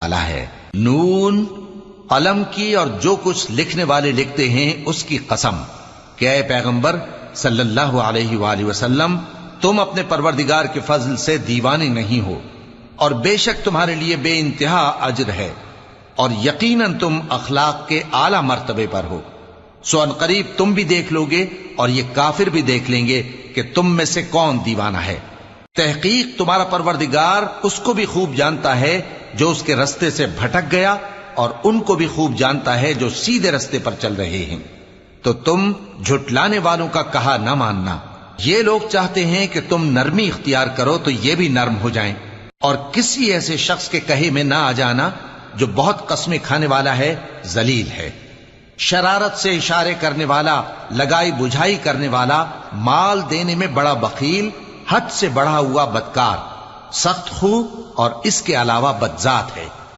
والا ہے۔ نون، قلم کی اور جو کچھ لکھنے والے لکھتے ہیں اس کی قسم کہ اے پیغمبر صلی اللہ علیہ وآلہ وسلم، تم اپنے پروردگار کے فضل سے دیوانے نہیں ہو، اور بے شک تمہارے لیے بے انتہا اجر ہے، اور یقیناً تم اخلاق کے اعلی مرتبے پر ہو۔ سو ان قریب تم بھی دیکھ لو گے اور یہ کافر بھی دیکھ لیں گے کہ تم میں سے کون دیوانہ ہے۔ تحقیق تمہارا پروردگار اس کو بھی خوب جانتا ہے جو اس کے رستے سے بھٹک گیا، اور ان کو بھی خوب جانتا ہے جو سیدھے رستے پر چل رہے ہیں۔ تو تم جھٹلانے والوں کا کہا نہ ماننا۔ یہ لوگ چاہتے ہیں کہ تم نرمی اختیار کرو تو یہ بھی نرم ہو جائیں، اور کسی ایسے شخص کے کہے میں نہ آ جانا جو بہت قسمیں کھانے والا ہے، ذلیل ہے، شرارت سے اشارے کرنے والا، لگائی بجھائی کرنے والا، مال دینے میں بڑا بخیل، حد سے بڑھا ہوا بدکار، سخت خو اور اس کے علاوہ بدذات ہے۔